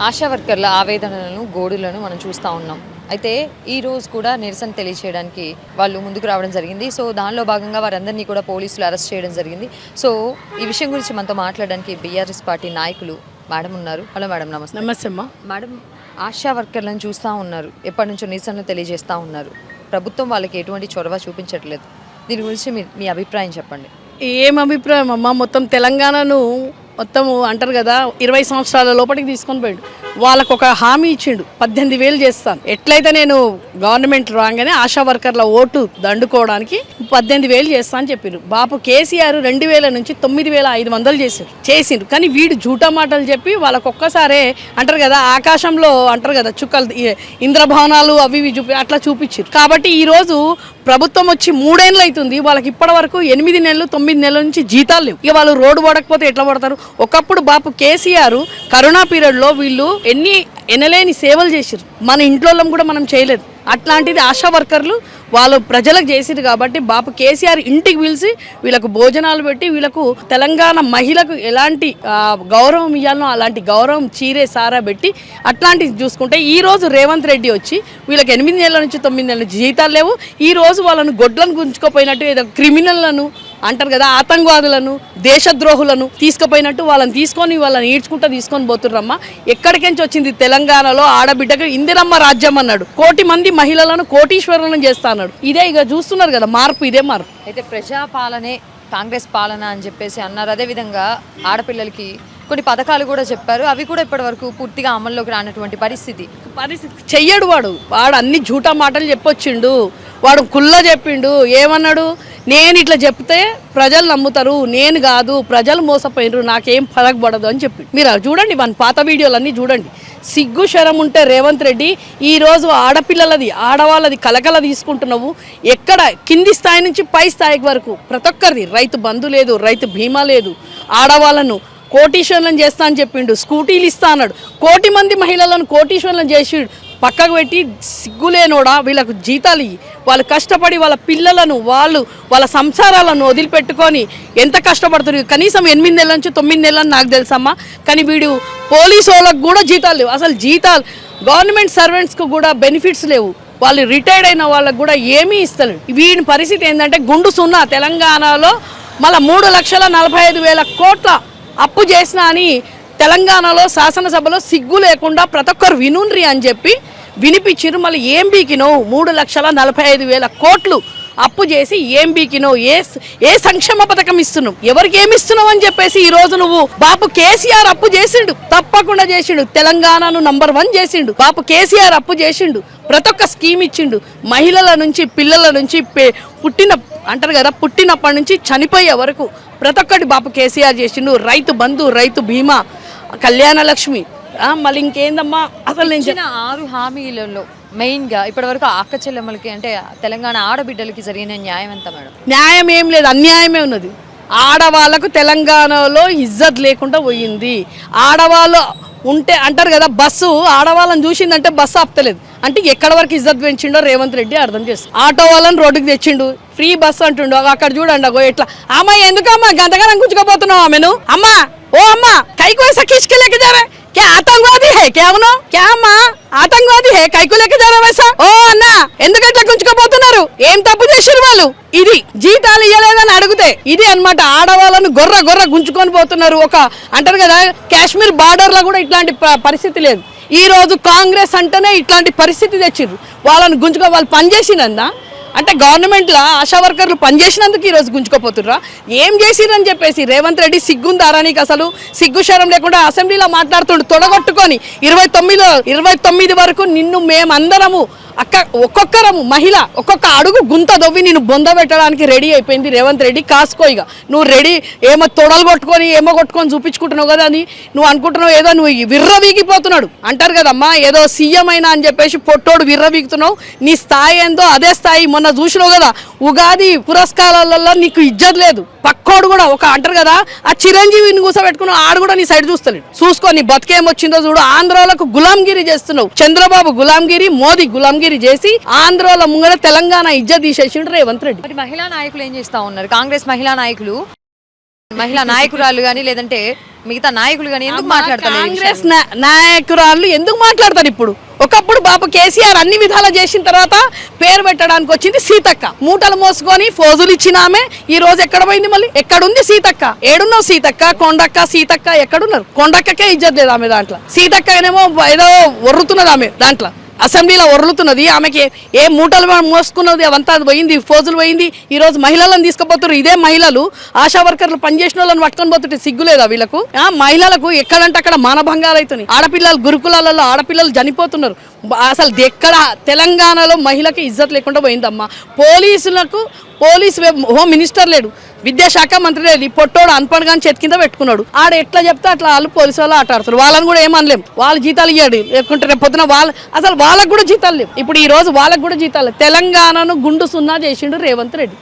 ఆశా వర్కర్ల ఆవేదనలను గోడులను మనం చూస్తూ ఉన్నాం. అయితే ఈ రోజు కూడా నిరసన తెలియజేయడానికి వాళ్ళు ముందుకు రావడం జరిగింది. సో దానిలో భాగంగా వారందరినీ కూడా పోలీసులు అరెస్ట్ చేయడం జరిగింది. సో ఈ విషయం గురించి మనతో మాట్లాడడానికి బీఆర్ఎస్ పార్టీ నాయకులు మేడం ఉన్నారు. హలో మేడం, నమస్తే. నమస్తే అమ్మా. మేడం, ఆశా వర్కర్లను చూస్తూ ఉన్నారు, ఎప్పటి నుంచో నిరసనలు తెలియజేస్తూ ఉన్నారు. ప్రభుత్వం వాళ్ళకి ఎటువంటి చొరవ చూపించట్లేదు. దీని గురించి మీ అభిప్రాయం చెప్పండి. ఏం అభిప్రాయం అమ్మా? మొత్తం తెలంగాణను మొత్తము అంటారు కదా 20 సంవత్సరాల లోపలికి తీసుకొని పోయాడు. వాళ్ళకు ఒక హామీ ఇచ్చిండు, 18,000 చేస్తాను. ఎట్లయితే నేను గవర్నమెంట్ రాగానే ఆశా వర్కర్ల ఓటు దండుకోవడానికి 18,000 చేస్తా అని చెప్పారు. బాపు కేసీఆర్ 2000 నుంచి 9,500 చేసిండు. కానీ వీడు జూటా మాటలు చెప్పి వాళ్ళకు ఒక్కసారే అంటారు కదా ఆకాశంలో అంటారు కదా చుక్కలు ఇంద్రభవనాలు అవి ఇవి అట్లా చూపించారు. కాబట్టి ఈరోజు ప్రభుత్వం వచ్చి 3 ఏళ్ళు అవుతుంది. వాళ్ళకి ఇప్పటి వరకు 8 నెలలు 9 నెలల నుంచి జీతాలు లేవు. ఇక వాళ్ళు రోడ్డు పడకపోతే ఎట్లా పడతారు? ఒకప్పుడు బాపు కేసీఆర్ కరోనా పీరియడ్లో వీళ్ళు ఎనలేని సేవలు చేసిరు. మన ఇంట్లో కూడా మనం చేయలేదు. అట్లాంటిది ఆశా వర్కర్లు వాళ్ళు ప్రజలకు చేసిరు. కాబట్టి బాపు కేసీఆర్ ఇంటికి పిలిచి వీళ్ళకు భోజనాలు పెట్టి వీళ్ళకు తెలంగాణ మహిళకు ఎలాంటి గౌరవం ఇవ్వాలనో అలాంటి గౌరవం చీరే సారా పెట్టి అట్లాంటివి చూసుకుంటే ఈరోజు రేవంత్ రెడ్డి వచ్చి వీళ్ళకి 8 నెలల నుంచి 9 నెలల జీతాలు లేవు. ఈరోజు వాళ్ళను గొడ్లను గుంజుకోపోయినట్టు ఏదో క్రిమినల్లను అంటారు కదా ఆతంకవాదులను దేశద్రోహులను తీసుకుపోయినట్టు వాళ్ళని తీసుకొని పోతుర్రమ్మా. ఎక్కడికెంచి వచ్చింది తెలంగాణలో ఆడబిడ్డకు ఇందిరమ్మ రాజ్యం అన్నాడు. 1 కోటి మంది మహిళలను కోటీశ్వరులను చేస్తాడు. ఇదే ఇక చూస్తున్నారు కదా మార్పు, ఇదే మార్పు. అయితే ప్రజాపాలనే కాంగ్రెస్ పాలన అని చెప్పేసి అన్నారు. అదేవిధంగా ఆడపిల్లలకి కొన్ని పథకాలు కూడా చెప్పారు. అవి కూడా ఇప్పటి వరకు పూర్తిగా అమల్లోకి రానటువంటి పరిస్థితి చెయ్యడు. వాడు అన్ని జూటా మాటలు చెప్పొచ్చిండు. వాడు కుల్ల చెప్పిండు. ఏమన్నాడు? నేను ఇట్లా చెప్తే ప్రజలు నమ్ముతారు, నేను కాదు, ప్రజలు మోసపోయినరు, నాకేం పడదు అని చెప్పి మీరు చూడండి. మన పాత వీడియోలన్నీ చూడండి. సిగ్గు శరం ఉంటే రేవంత్ రెడ్డి ఈరోజు ఆడపిల్లలది ఆడవాళ్ళది కలకల తీసుకుంటున్నావు. ఎక్కడ కింది స్థాయి నుంచి పై స్థాయికి వరకు ప్రతి ఒక్కరిది రైతు బంధు లేదు, రైతు బీమా లేదు. ఆడవాళ్ళను కోటీశ్వరులను చేస్తా అని చెప్పిండు. స్కూటీలు ఇస్తా అన్నాడు. 1 కోటి మంది మహిళలను కోటీశ్వరులను చేసి పక్కకు పెట్టి సిగ్గులేనోడా వీళ్ళకు జీతాలు ఇయ్యి. వాళ్ళు కష్టపడి వాళ్ళ పిల్లలను వాళ్ళ సంసారాలను వదిలిపెట్టుకొని ఎంత కష్టపడుతున్నారు. కనీసం 8 నెలల నుంచి 9 నెలలని నాకు తెలుసమ్మా. కానీ వీడు పోలీసు వాళ్ళకు కూడా జీతాలు లేవు. అసలు జీతాలు గవర్నమెంట్ సర్వెంట్స్కు కూడా బెనిఫిట్స్ లేవు. వాళ్ళు రిటైర్డ్ అయిన వాళ్ళకు కూడా ఏమీ ఇస్తలేరు. వీడి పరిస్థితి ఏంటంటే గుండు సున్నా. తెలంగాణలో మళ్ళీ 3,45,000 కోట్ల అప్పు చేసినా అని తెలంగాణలో శాసనసభలో సిగ్గు లేకుండా ప్రతి ఒక్కరు వినుండ్రి అని చెప్పి వినిపించారు. మళ్ళీ ఏం బీకినో 3,45,000 కోట్లు అప్పు చేసి ఏం బీకినో ఏ సంక్షేమ పథకం ఇస్తున్నావు, ఎవరికి ఏమి ఇస్తున్నావు అని చెప్పేసి ఈరోజు నువ్వు బాపు కేసీఆర్ అప్పు చేసిండు, తప్పకుండా చేసిండు. తెలంగాణను నంబర్ 1 చేసిండు. బాపు కేసీఆర్ అప్పు చేసిండు. ప్రతి ఒక్క స్కీమ్ ఇచ్చిండు. మహిళల నుంచి పిల్లల నుంచి అంటారు కదా పుట్టినప్పటి నుంచి చనిపోయే వరకు ప్రతి ఒక్కటి బాపు కేసీఆర్ చేసిండు. రైతు బంధు, రైతు బీమా, కళ్యాణ లక్ష్మి, మళ్ళీ ఇంకేందమ్మా అసలు నేను 6 హామీలలో మెయిన్గా ఇప్పటి వరకు అక్క చెల్లెమ్మలకి అంటే తెలంగాణ ఆడబిడ్డలకి జరిగిన న్యాయం ఎంత మేడం? న్యాయం ఏం లేదు, అన్యాయమే ఉన్నది. ఆడవాళ్ళకు తెలంగాణలో ఇజ్జత్ లేకుండా పోయింది. ఆడవాళ్ళు ఉంటే అంటారు కదా బస్సు ఆడవాళ్ళని చూసిందంటే బస్సు ఆపుతలేదు అంటే ఎక్కడ వరకు ఇజ్జత్ పెంచిండో రేవంత్ రెడ్డి అర్థం చేస్తుంది. ఆటో వాళ్ళని రోడ్డుకి తెచ్చిండు, ఫ్రీ బస్సు అంటుండు. అక్కడ చూడండి అగో ఎట్లా. అమ్మ ఎందుకమ్మా గంతగానం గుంజుకోపోతున్నావు ఆమెను? అమ్మా ఓ అమ్మా కైకు ऐसा खींच के लेके जा रहे क्या आतंकवादी है क्या उन्हों क्या अम्मा ఆతంకవాది హే కైకు లేక జారా వైసా? ఓ అన్న ఎందుకట్లా గుంజుకోపోతున్నారు? ఏం తప్పు చేసిరు వాళ్ళు? ఇది జీతాలు ఇవ్వలేదని అడిగితే ఇది అన్నమాట. ఆడవాళ్ళను గొర్ర గుంజుకొని పోతున్నారు. ఒక అంటారు కదా కాశ్మీర్ బార్డర్ లో కూడా ఇట్లాంటి పరిస్థితి లేదు. ఈ రోజు కాంగ్రెస్ అంటేనే ఇట్లాంటి పరిస్థితి తెచ్చిర్రు. వాళ్ళని వాళ్ళు పనిచేసినందా అంటే గవర్నమెంట్లో ఆశా వర్కర్లు పనిచేసినందుకు ఈరోజు గుంజుకోపోతుర్రా? ఏం చేసిరని చెప్పేసి రేవంత్ రెడ్డి సిగ్గుందారా నీకు? అసలు సిగ్గు శరం లేకుండా అసెంబ్లీలో మాట్లాడుతుండు తొడగొట్టుకొని 29 వరకు నిన్ను మేమందరము ఒక్కొక్కరము మహిళ ఒక్కొక్క అడుగు గుంత దొవ్వి నేను బొంద పెట్టడానికి రెడీ అయిపోయింది రేవంత్ రెడ్డి. కాసుకోయిగా నువ్వు రెడీ ఏమో తొడలు కొట్టుకొని చూపించుకుంటున్నావు కదా అని నువ్వు అనుకుంటున్నావు. ఏదో నువ్వు విర్రవీగిపోతున్నాడు అంటారు కదమ్మా, ఏదో సీఎం అయినా అని చెప్పేసి పొట్టోడు విర్రవీగుతున్నావు. నీ స్థాయి ఏందో అదే స్థాయి. మొన్న చూసినావు కదా ఉగాది పురస్కారాలలో నీకు ఇజ్జత్ లేదు. పక్కోడు కూడా ఒక అంటారు కదా ఆ చిరంజీవిని కూర్చోబెట్టుకున్నావు. ఆడు కూడా నీ సైడ్ చూస్తలేడు. చూసుకో నీ బతికేమొచ్చిందో చూడు. ఆంధ్రాలకు గులాంగిరి చేస్తున్నావు. చంద్రబాబు గులాంగిరి, మోదీ గులాంగిరి చేసి ఆంధ్రాల ముంగడ తెలంగాణ ఇజ్జత్ తీసేసిండు రేవంత్ రెడ్డి. మరి మహిళా నాయకులు ఏం చేస్తా ఉన్నారు? కాంగ్రెస్ మహిళా నాయకులు మహిళా నాయకురాలు కానీ లేదంటే మిగతా నాయకులు కానీ ఎందుకు మాట్లాడతారు కాంగ్రెస్ నాయకురాళ్ళు ఎందుకు మాట్లాడతారు ఇప్పుడు? ఒకప్పుడు బాబు కేసీఆర్ అన్ని విధాలు చేసిన తర్వాత పేరు పెట్టడానికి వచ్చింది సీతక్క. మూటలు మోసుకొని ఫోజులు ఇచ్చినామే ఈ రోజు ఎక్కడ పోయింది? మళ్ళీ ఎక్కడుంది సీతక్క? ఏడున్నావు సీతక్క? కొండక్క సీతక్క ఎక్కడున్నారు? కొండక్కకే ఇజ్జత్ లేదు ఆమె దాంట్లో. సీతక్కనేమో ఏదో ఒర్రుతున్నది ఆమె దాంట్లో, అసెంబ్లీలో ఒర్రుతున్నది. ఆమెకి ఏ మూటలు మోసుకున్నది అవంతా పోయింది, ఫోజులు పోయింది. ఈ రోజు మహిళలను తీసుకుపోతున్నారు. ఇదే మహిళలు ఆశా వర్కర్లు పనిచేసిన వాళ్ళని పట్టుకొని పోతుంటే సిగ్గులేదా వీళ్ళకు? మహిళలకు ఎక్కడంటే అక్కడ మానభంగాలు అవుతున్నాయి. ఆడపిల్లలు గురుకులాలలో ఆడపిల్లలు చనిపోతున్నారు. అసలు ఎక్కడ తెలంగాణలో మహిళకి ఇజ్జత్ లేకుండా పోయిందమ్మా. పోలీసు హోమ్ మినిస్టర్ లేడు, విద్యాశాఖ మంత్రి లేదు. ఈ పొట్టోడు అన్పడగాని చేతి కింద పెట్టుకున్నాడు. ఆడ ఎట్లా చెప్తే అట్లా వాళ్ళు పోలీసు వాళ్ళు ఆట ఆడుతారు. వాళ్ళని కూడా ఏమనలేం. వాళ్ళు జీతాలు ఇవ్వడు, లేకుంటే రేపు పొద్దున వాళ్ళకు కూడా జీతాలు లేవు. ఇప్పుడు ఈ రోజు వాళ్ళకు కూడా జీతాలు. తెలంగాణను గుండు సున్నా చేసిండు రేవంత్ రెడ్డి.